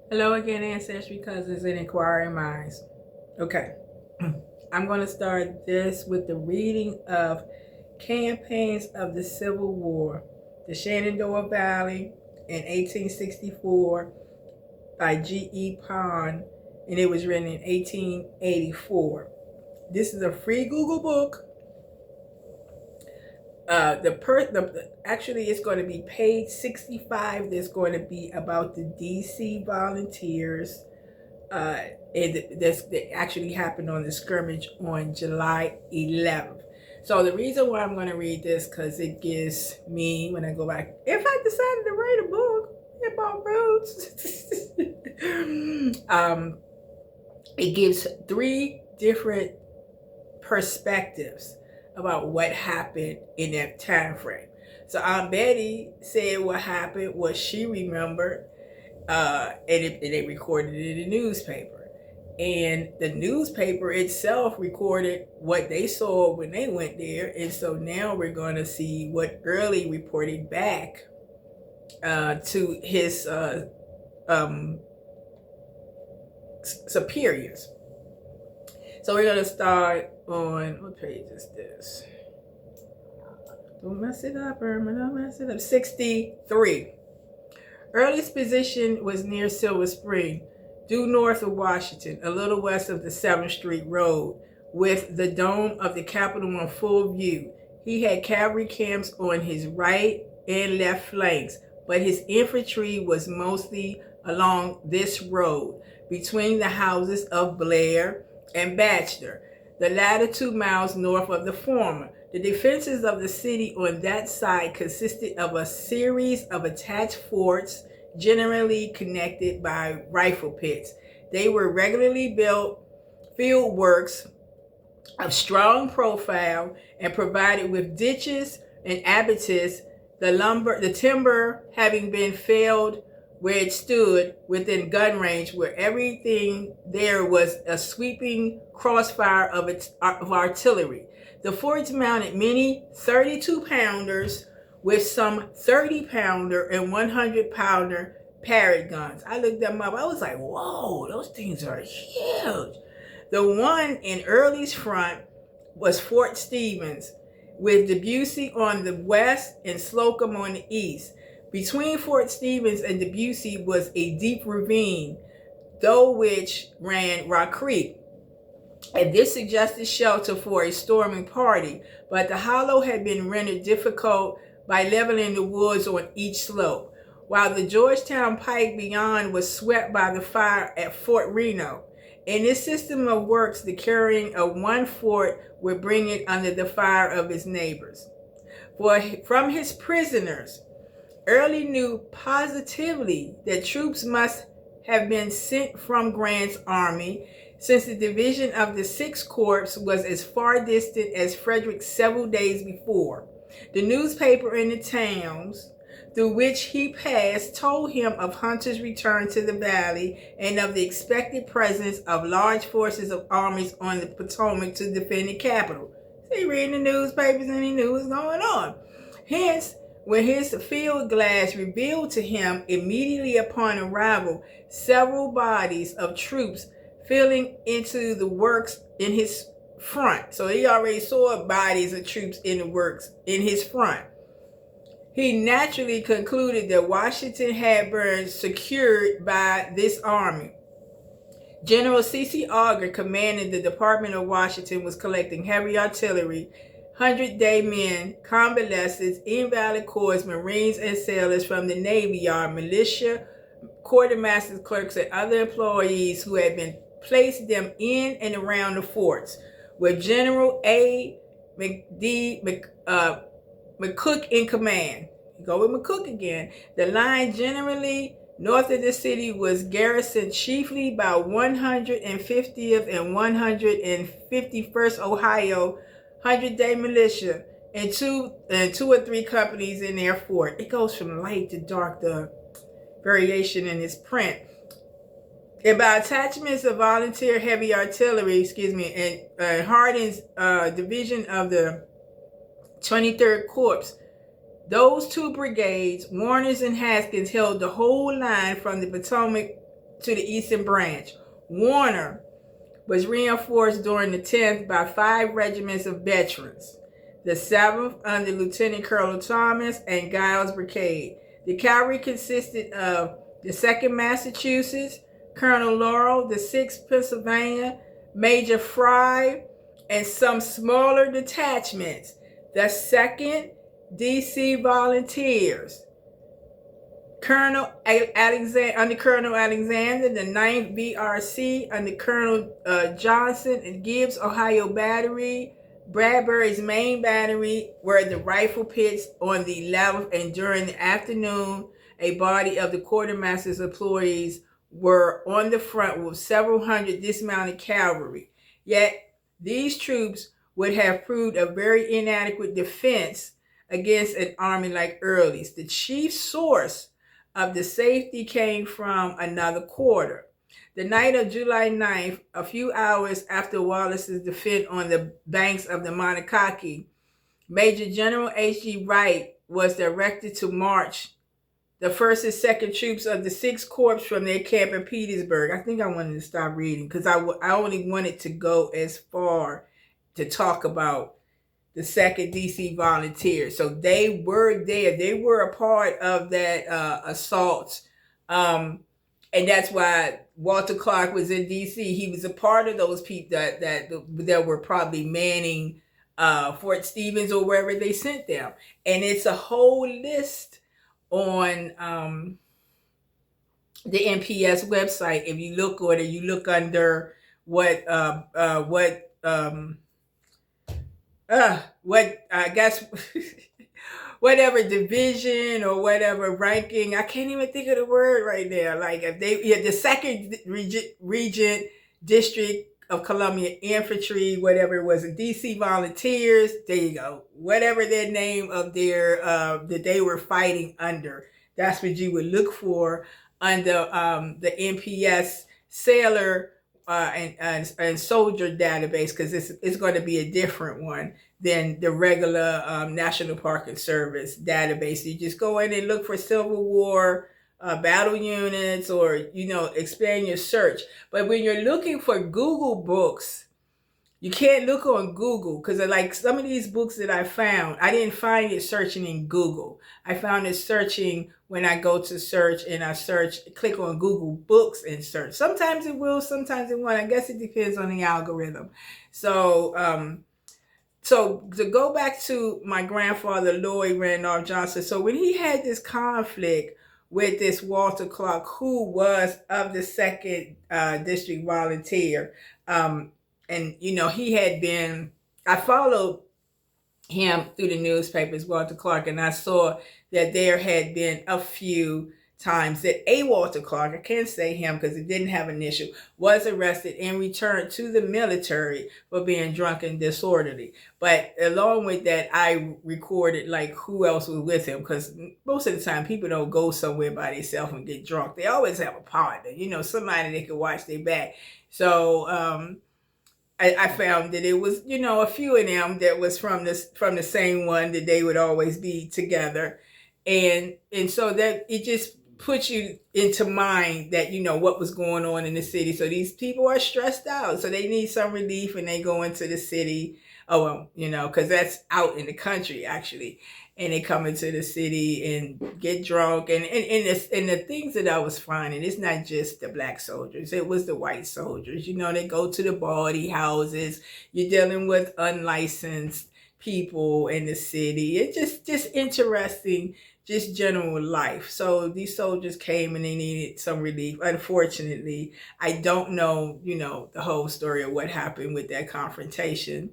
Hello again, Ancestry cousins and Inquiring Minds. Okay, I'm going to start this with the reading of Campaigns of the Civil War, the Shenandoah Valley in 1864 by G.E. Pond, and it was written in 1884. This is a free Google book. Actually, it's going to be page 65. That's going to be about the DC volunteers. That actually happened on the skirmish on July 11th. So the reason why I'm going to read this, because it gives me, when I go back, if I decided to write a book about roads, it gives three different perspectives about what happened in that time frame. So Aunt Betty said what happened, what she remembered, and they recorded it in the newspaper. And the newspaper itself recorded what they saw when they went there. And so now we're going to see what Early reported back to his superiors. So we're going to start on, what page is this? Don't mess it up, Irma, don't mess it up. 63. Early's position was near Silver Spring, due north of Washington, a little west of the 7th Street Road, with the dome of the Capitol in full view. He had cavalry camps on his right and left flanks, but his infantry was mostly along this road, between the houses of Blair and Batchelor, the latter 2 miles north of the former. The defenses of the city on that side consisted of a series of attached forts, generally connected by rifle pits. They were regularly built field works of strong profile and provided with ditches and abattis, the timber having been felled where it stood within gun range, where everything there was a sweeping crossfire of artillery. The forts mounted many 32-pounders with some 30-pounder and 100-pounder parrot guns. I looked them up. I was like, whoa, those things are huge. The one in Early's front was Fort Stevens, with Debussy on the west and Slocum on the east. Between Fort Stevens and Debussy was a deep ravine, through which ran Rock Creek, and this suggested shelter for a storming party, but the hollow had been rendered difficult by leveling the woods on each slope, while the Georgetown Pike beyond was swept by the fire at Fort Reno. In this system of works, the carrying of one fort would bring it under the fire of its neighbors. For from his prisoners, Early knew positively that troops must have been sent from Grant's army, since the division of the 6th Corps was as far distant as Frederick several days before. The newspaper in the towns through which he passed told him of Hunter's return to the valley and of the expected presence of large forces of armies on the Potomac to defend the capital. So he read the newspapers and he knew what was going on. Hence, when his field glass revealed to him immediately upon arrival several bodies of troops filling into the works in his front. So he already saw bodies of troops in the works in his front. He naturally concluded that Washington had been secured by this army. General C.C. Augur, commanding the Department of Washington, was collecting heavy artillery, 100-day men, convalescents, invalid corps, Marines, and sailors from the Navy Yard, militia, quartermaster's clerks, and other employees who had been placed them in and around the forts, with General A. McCook in command. Go with McCook again. The line generally north of the city was garrisoned chiefly by 150th and 151st Ohio 100-day militia and two or three companies in their fort. It goes from light to dark, the variation in this print. And by attachments of volunteer heavy artillery, and Hardin's division of the 23rd Corps, those two brigades, Warner's and Haskins, held the whole line from the Potomac to the Eastern Branch. Warner was reinforced during the 10th by 5 regiments of veterans. The 7th under Lieutenant Colonel Thomas and Giles Brigade. The cavalry consisted of the 2nd Massachusetts, Colonel Laurel, the 6th Pennsylvania, Major Fry, and some smaller detachments. The 2nd DC Volunteers, Colonel Alexander, under Colonel Alexander, the 9th BRC under Colonel Johnson, and Gibbs, Ohio Battery, Bradbury's main battery were the rifle pits on the 11th, and during the afternoon, a body of the quartermaster's employees were on the front with several hundred dismounted cavalry. Yet these troops would have proved a very inadequate defense against an army like Early's. The chief source of the safety came from another quarter. The night of July 9th, a few hours after Wallace's defeat on the banks of the Monocacy, Major General H.G. Wright was directed to march the 1st and 2nd troops of the 6th Corps from their camp in Petersburg. I think I wanted to stop reading because I only wanted to go as far to talk about the 2nd DC Volunteers. So they were there. They were a part of that assault. And that's why Walter Clark was in DC. He was a part of those people that were probably manning Fort Stevens or wherever they sent them. And it's a whole list on the NPS website. If you look or you look under what I guess whatever division or whatever ranking, I can't even think of the word right now. Like if the 2nd Regent District of Columbia Infantry, whatever it was, DC Volunteers, there you go. Whatever their name of their that they were fighting under, that's what you would look for under the NPS sailor and soldier database, because it's going to be a different one than the regular National Park and Service database. You just go in and look for Civil War battle units, or expand your search. But when you're looking for Google books, you can't look on Google, because like some of these books that I found, I didn't find it searching in Google. I found it searching when I go to search and I click on Google Books and search. Sometimes it will, sometimes it won't. I guess it depends on the algorithm. So, so to go back to my grandfather, Lloyd Randolph Johnson. So when he had this conflict with this Walter Clark, who was of the 2nd District Volunteer, and he had been, I followed him through the newspapers, Walter Clark, and I saw that there had been a few times that a Walter Clark, I can't say him because it didn't have an initial, was arrested and returned to the military for being drunk and disorderly. But along with that, I recorded like who else was with him, because most of the time people don't go somewhere by themselves and get drunk. They always have a partner, somebody they can watch their back. So I found that it was, a few of them that was from the same one, that they would always be together. And so that it just puts you into mind that, what was going on in the city. So these people are stressed out. So they need some relief, and they go into the city. Oh, well, because that's out in the country, actually. And they come into the city and get drunk. And the things that I was finding, it's not just the black soldiers. It was the white soldiers. They go to the bawdy houses. You're dealing with unlicensed people in the city. It's just interesting, just general life. So these soldiers came and they needed some relief. Unfortunately, I don't know, the whole story of what happened with that confrontation.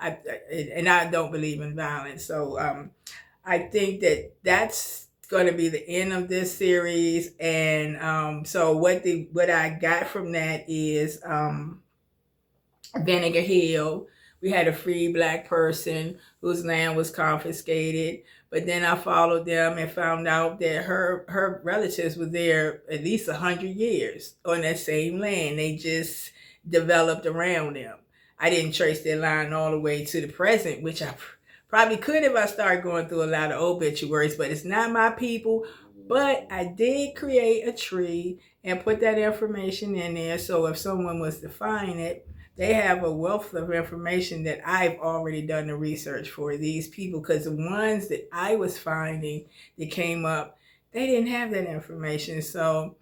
I don't believe in violence. So I think that that's going to be the end of this series. And so what I got from that is Vinegar Hill. We had a free black person whose land was confiscated. But then I followed them and found out that her relatives were there at least 100 years on that same land. They just developed around them. I didn't trace their line all the way to the present, which I probably could if I started going through a lot of obituaries, but it's not my people. But I did create a tree and put that information in there. So if someone was to find it, they have a wealth of information that I've already done the research for these people, because the ones that I was finding that came up, they didn't have that information. So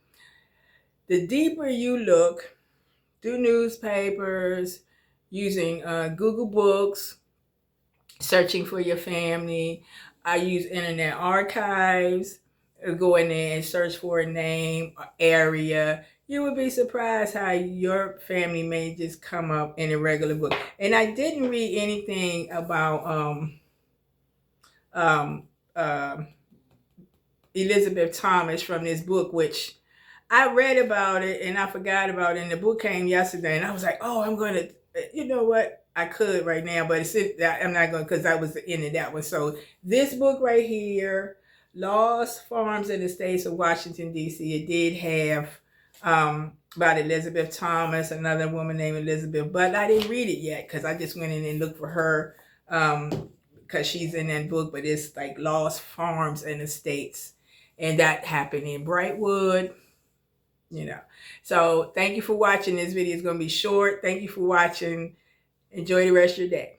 the deeper you look through newspapers, using Google Books, searching for your family, I use Internet Archives, go in there and search for a name, or area. You would be surprised how your family may just come up in a regular book. And I didn't read anything about Elizabeth Thomas from this book, which I read about it and I forgot about it. And the book came yesterday, and I was like, oh, I'm going to, you know what? I could right now, but I'm not going to, because I was the end of that one. So this book right here, Lost Farms and Estates of Washington, D.C., it did have about Elizabeth Thomas, another woman named Elizabeth, but I didn't read it yet because I just went in and looked for her because she's in that book, but it's like Lost Farms and Estates. And that happened in Brightwood, you know. So thank you for watching. This video is going to be short. Thank you for watching. Enjoy the rest of your day.